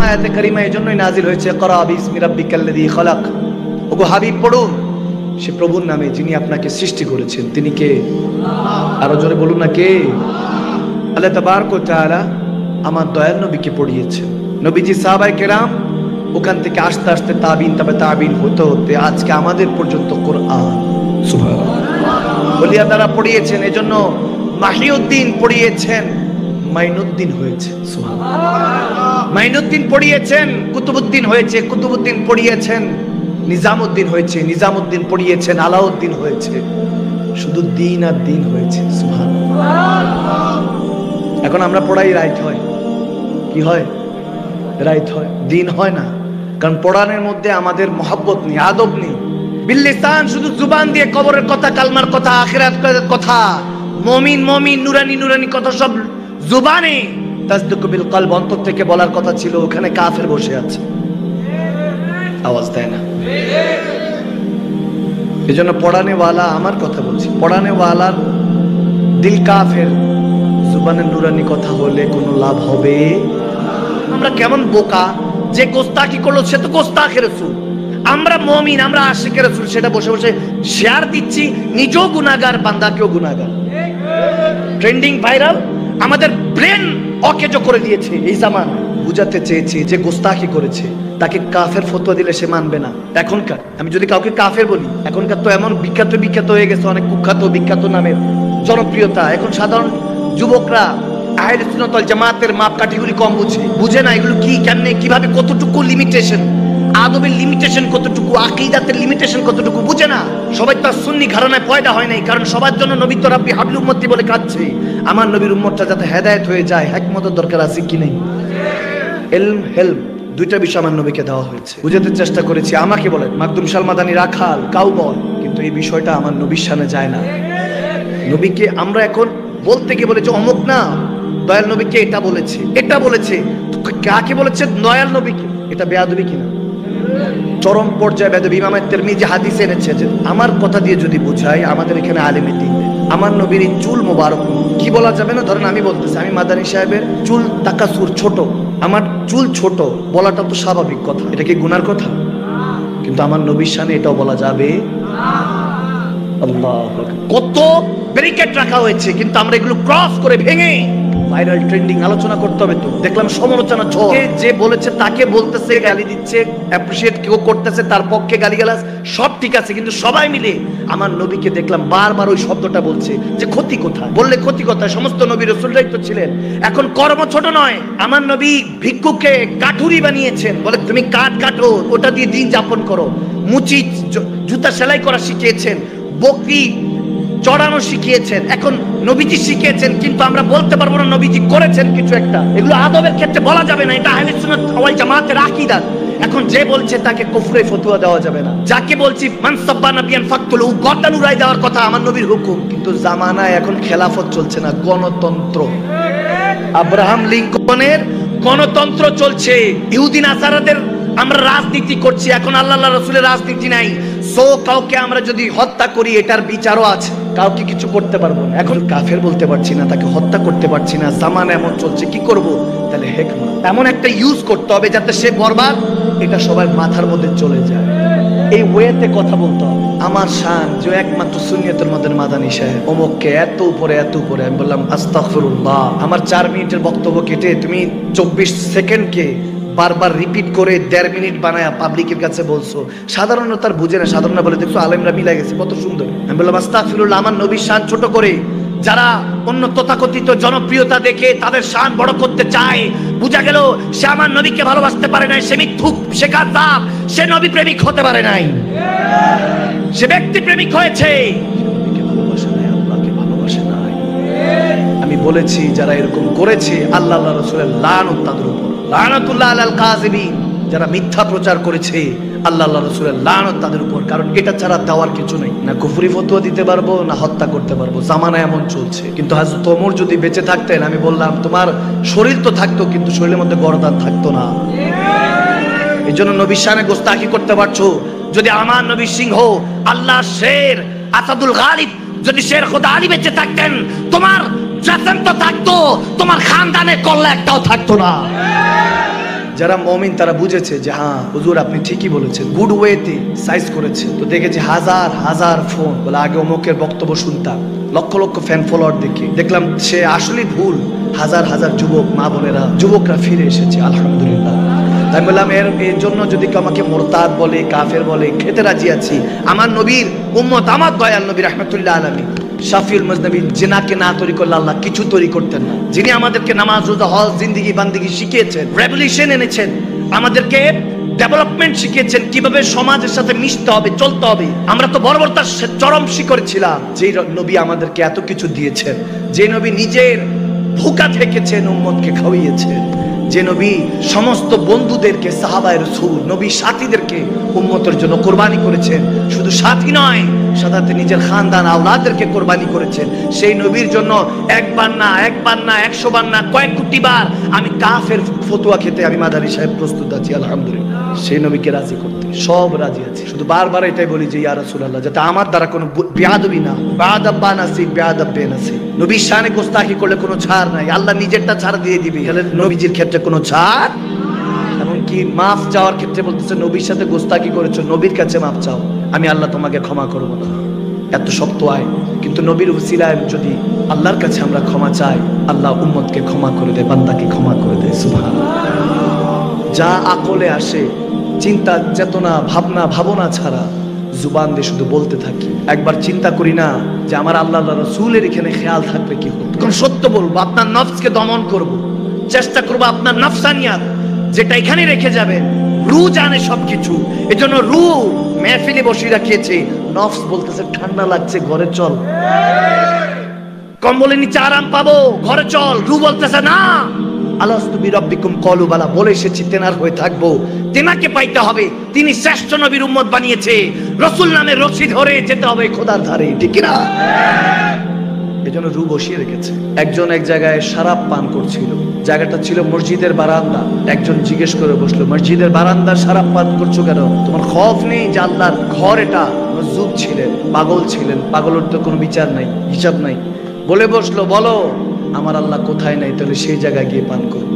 আয়াতে কারিমা এজন্যই নাজিল হয়েছে, ইকরা বিসমি রাব্বিকাল্লাযী খালাক। ওগো হাবিব পড়ুন সে প্রভুর নামে যিনি আপনাকে সৃষ্টি করেছেন। তিনি কে? আরো জোরে বলুন না কে? আল্লাহ তাবারক ওয়া তাআলা আমার দয়াল নবীকে পড়িয়েছেন। নবীজি সাহাবায়ে কেরাম ওখান থেকে আস্তে আস্তে তাবিন তবে তাবিন হতে হতে আজকে আমাদের পর্যন্ত কোরআন সুবহানাল্লাহ ওলিয়া দ্বারা পড়িয়েছেন। এজন্য মাহিউদ্দিন পড়িয়েছেন, মাইনুদ্দিন হয়েছে। সুবহানাল্লাহ। মাইনুদ্দিন পড়িয়েছেন, কুতুবউদ্দিন হয়েছে। কুতুবউদ্দিন পড়িয়েছেন, নিজামউদ্দিন হয়েছে। নিজামউদ্দিন পড়িয়েছেন, আলাউদ্দিন হয়েছে। শুধু দিন আর দিন হয়েছে। সুবহানাল্লাহ। এখন আমরা পড়াই রাইট হয়, কি হয়? রাইট হয়, দিন হয় না। কারণ পড়ানোর মধ্যে আমাদের মহব্বত নেই, আদব নেই। বিল্লিসান শুধু জুবান দিয়ে কবরের কথা, কালমার কথা, আখিরাতের কথা, মুমিন মুমিন নুরানি নুরানি কথা সব জুবানে। তাসদিকু বিল কলব অন্তর থেকে বলার কথা ছিল, ওখানে কাফের বসে আছে, আওয়াজ দেয় না। এজন্য পড়ানে ওয়ালা, আমার কথা বলছি, পড়ানে ওয়ালার দিল কাফের, জুবানে নুরানি কথা বলে কোনো লাভ হবে? আমরা কেমন বোকা, যে গোস্তাকি করলো সে তো গোস্তাখের রাসূল, আমরা মুমিন, আমরা আশিকের রাসূল, সেটা বসে বসে শেয়ার দিচ্ছি, নিজেও গুনাহগার, বান্দাকেও গুনাহগার। ট্রেন্ডিং ভাইরাল, আমাদের ব্রেন অকেজো করে দিয়েছে এই জামান। বুঝাতে চেয়েছি যে গোস্তাকি করেছে তাকে কাফের ফতোয়া দিলে সে মানবে না। এখনকার আমি যদি কাউকে কাফের বলি, এখনকার তো এমন বিখ্যাত বিখ্যাত হয়ে গেছে, অনেক কুখ্যাত বিখ্যাত নামের জনপ্রিয়তা। এখন সাধারণ যুবকরা আহলে সুন্নাত ওয়াল জামাতের মাপকাঠিগুলি কম বুঝে না। এগুলো কি, কেমনে, কিভাবে, কতটুকু লিমিটেশন, আদবের লিমিটেশন কতটুকু, আকীদাতের লিমিটেশন কতটুকু বুঝে না। সবাই তো সুন্নি ঘরানায় পয়দা হয় নাই, কারণ সবার জন্য নবী তো রাব্বি হাবলি উম্মতি বলে কাঁদছে। আমার নবীর উম্মতটা যাতে হেদায়েত হয়ে যায়, হিকমতের দরকার আছে কি নেই? ইলম হেলম দুইটা বিষয় আমার নবীকে দেওয়া হয়েছে, বুঝাতে চেষ্টা করেছি। আমাকে বলেন মাকদুম শাল মাদানি রাখাল কাউবয়, কিন্তু এই বিষয়টা আমার নবীর শানে যায় না। নবীকে আমরা এখন বলতে গিয়ে বলে যে অমুক না, দয়াল নবীকে এটা বলেছে, এটা বলেছে। কাকে বলেছে? দয়াল নবীকে। এটা বেয়াদবি কিনা? চরম পর্যায়ে বেয়াদবি। ইমাম তিরমিজি হাদিস এনেছে যে আমার কথা দিয়ে যদি বুঝাই, আমাদের এখানে আলেমে দিন, আমার নবীর এই চুল মোবারক কি বলা যাবে না? ধরেন আমি বলতেছি, আমি মাদানী সাহেবের চুল তাকাসুর ছোট, আমার চুল ছোট বলাটা তো স্বাভাবিক কথা, এটা কি গুনার কথা? কিন্তু আমার নবীর শানে এটাও বলা যাবে? আল্লাহ, কত ব্যারিকেড রাখা হয়েছে, কিন্তু আমরা এগুলো ক্রস করে ভেঙে ভাইরাল ট্রেন্ডিং আলোচনা করতে হবে। তো দেখলাম সমালোচনা ঝড়, যে বলেছে তাকে বলতেছে, গালি দিচ্ছে, অ্যাপ্রিশিয়েট কেউ করতেছে, তার পক্ষে গালিগালাজ সব ঠিক আছে, কিন্তু সবাই মিলে আমার নবীকে দেখলাম বারবার ওই শব্দটা বলছে যে ক্ষতি কোথায়, বললে ক্ষতি কোথায়? সমস্ত নবী রাসূলরাই তো ছিলেন। এখন কর্ম ছোট নয়, আমার নবী ভিক্ষুকে কাঠুরি বানিয়েছেন, বলে তুমি কাঠ কাটো, ওটা দিয়ে দিন যাপন করো। মুচি জুতা সেলাই করা শিখিয়েছেন, বকরি চড়ানো শিখিয়েছেন। এখন নবীজি শিখিয়েছেন, কিন্তু আমরা বলতে পারবো না নবীজি করেছেন কিছু একটা। এগুলো আদবের ক্ষেত্রে বলা যাবে না, এটা আহলে সুন্নাত ওয়াল জামাতের আকীদা। এখন যে বলছে তাকে কুফরে ফতোয়া দেওয়া যাবে না। যাকে বলছি মান সাব্বা নাবিয়ান ফাকতুলু, গর্দান উড়াই দেওয়ার কথা আমার নবীর হুকুম। কিন্তু জামানায় এখন খেলাফত চলছে না, গণতন্ত্র। আব্রাহাম লিঙ্কনের গণতন্ত্র চলছে, ইহুদি নাসারাদের আমরা রাজনীতি করছি। এখন আল্লাহ রাসূলের রাজনীতি নাই। সো কাউকে আমরা যদি হত্যা করি, এটার বিচারও আছে, কাউকে কিছু করতে পারবো না। এখন কাফের বলতে পারছি না, তাকে হত্যা করতে পারছি না, জামানা এমন চলছে, কি করব? তাহলে হিকমত এমন একটা ইউজ করতে হবে যাতে সে বরবাদ, এটা সবার মাথার মধ্যে চলে যায়। এই ওয়েতে কথা বলতে হবে। আমার শান যে একমাত্র সুন্নিয়তের মধ্যে মাদানী সাহেব অমুককে এত উপরে এত উপরে, আমি বললাম আস্তাগফিরুল্লাহ। আমার 4 মিনিটের বক্তব্য কেটে তুমি 24 সেকেন্ডকে বারবার রিপিট করে 1.5 মিনিট বানায়া পাবলিকের কাছে বলছো। সাধারণ তার বুঝে না, সাধারণ বলে দেখছো আলেমরা মিলা গেছে, কত সুন্দর। আমি বললাম আস্তাগফিরুল্লাহ। আমার নবীর শান ছোট করে যারা অন্য তথাকথিত জনপ্রিয়তা দেখে তাদের শান বড় করতে চায়, বুঝা গেল সে আমার নবীকে ভালোবাসতে পারে নাই, সে মিথ্যুক, সে কাযযাব, সে নবী প্রেমিক হতে পারে নাই, সে ব্যক্তি প্রেমিক হয়েছে, নবীকে ভালোবাসে নাই, আল্লাহকে ভালোবাসে নাই। আমি বলেছি যারা এরকম করেছে আল্লাহ রাসূলের লানত তাদের উপর, লানাতুল্লাহ আলাল কাযিবিন। যারা মিথ্যা প্রচার করেছে আল্লাহ রাসূলের লানত তাদের উপর। কারণ এটা ছাড়া দেওয়ার কিছু নেই, না কুফরি ফতোয়া দিতে পারবো, না হত্যা করতে পারবো। জামানা এমন চলছে। কিন্তু হযরত ওমর যদি বেঁচে থাকতেন, আমি বললাম তোমার শরীর তো থাকতো, কিন্তু শরীরের মধ্যে গর্দান থাকতো না। এই জন্য নবীর শানে গোস্তাকি করতে পারছো। যদি আমার নবী সিংহ, আল্লাহ শের, আসাদুল গালিব, যদি শের খোদা আলী বেঁচে থাকতেন, তোমার জাসম তো থাকতো, তোমার খানদানে কল্লা একটাও থাকতো না। যারা মুমিন তারা বুঝেছে যে হ্যাঁ হুজুর আপনি ঠিকই বলেছেন, গুড ওয়েতে সাইজ করেছে। তো দেখেছি হাজার হাজার ফোন, বলে আগে অমুকের বক্তব্য শুনতাম, লক্ষ লক্ষ ফ্যান ফলোয়ার দেখলাম সে আসলে ভুল। হাজার হাজার যুবক মা বোনেরা যুবকরা ফিরে এসেছে আলহামদুলিল্লাহ। তাই বললাম এর জন্য যদি কেউ আমাকে মুরতাদ বলে, কাফের বলে, খেতে রাজি আছি। আমার নবীর উম্মত, আমার দয়াল নবী রাহমাতুল্লাহ আলাইহি শাফিউল মুজনবী জিনাকে না তৈরি করলে আল্লাহ কিছু তৈরি করতেন না। যিনি আমাদেরকে নামাজ, রোজা, হজ, জিন্দেগি বান্দেগি শিখিয়েছেন, রেভলিউশন এনেছেন, আমাদেরকে ডেভেলপমেন্ট শিখিয়েছেন, কিভাবে সমাজের সাথে মিশতে হবে, চলতে হবে। আমরা তো বর্বরতার চরম শিখরে ছিলাম। যে নবী আমাদেরকে এত কিছু দিয়েছেন, যে নবী নিজের ভুকা থেকেছেন, উম্মতকে খাওয়িয়েছেন, যে নবী সমস্ত বন্ধুদেরকে, সাহাবায়ে রাসূল, নবী সাথীদেরকে উম্মতের জন্য কোরবানি করেছেন। শুধু সাথী নয়, সাথে নিজের খানদান আওলাদদেরকে কোরবানি করেছেন। সেই নবীর জন্য একবার না 100 বার না, কয়েক কোটি বার আমি কাফের ফতোয়া খেতে আমি মাদারি সাহেব প্রস্তুত আছি আলহামদুলিল্লাহ। সেই নবীকে রাজি করতে সব রাজি আছে। শুধু বারবার এটাই বলি যে ইয়া রাসূলুল্লাহ, যাতে আমার দ্বারা কোনো বেয়াদবি না, বেয়াদব বানাসি, বেয়াদব বেনাসি। নবীর শানে গোস্তাখি করলে কোনো ছাড় নাই, আল্লাহ নিজেরটা ছাড় দিয়ে দিবে। তাহলে নবীজির ক্ষেত্রে কোনো ছাড়, এমনকি মাফ চাওয়ার ক্ষেত্রে বলতেছে নবীর সাথে গোস্তাখি করেছো, নবীর কাছে মাফ চাও, আমি আল্লাহ তোমাকে ক্ষমা করব না। এত শক্ত আয়, কিন্তু নবীর উসিলায় যদি আল্লাহর কাছে আমরা ক্ষমা চাই, আল্লাহ উম্মতকে ক্ষমা করে দেয়, বান্দাকে ক্ষমা করে দেয়। সুবহানাল্লাহ। যা আকলে আসে, চিন্তা, চেতনা, ভাবনা ছাড়া জুবান দিয়ে শুধু বলতে থাকি। একবার চিন্তা করি না যে আমার আল্লাহ রাসূলের এখানে খেয়াল থাকবে কি হতো। তখন সত্য বলবো, আপনার নফসকে দমন করব, চেষ্টা করবো আপনার নফসানিয়াত যেটা এখানে রেখে যাবেন। রু জানে সবকিছু, এজন্য রু মেহফিলে বসিয়ে রাখিয়েছে। নফস বলতেছে ঠান্ডা লাগছে, ঘরে চল, কম্বলের নিচে আরাম পাবো, ঘরে চল। রু বলতেছে না, আলাস্তু বিরাব্বিকুম ক্বালু বালা, বলে এসেছি তেনার হয়ে থাকবো, তেনাকে পাইতে হবে। তিনি শ্রেষ্ঠ নবীর উম্মত বানিয়েছে, রাসূল নামে রশি ধরে যেতে হবে খোদার ধারে, ঠিক কি না? এজন্য রু বসিয়ে রেখেছে। একজন এক জায়গায় শরাব পান করছিল, জায়গাটা ছিল মসজিদের বারান্দা। একজন জিজ্ঞেস করে বসলো, মসজিদের বারান্দা শরাব পান করছো কেন? তোমার খৌফ নেই যে আল্লাহর ঘর এটা? মজুব ছিলেন, পাগল ছিলেন, পাগলের তো কোনো বিচার নাই, হিসাব নাই। বলে বসলো, বলো আমার আল্লাহ কোথায় নাই, তাহলে সেই জায়গায় গিয়ে পান করবো।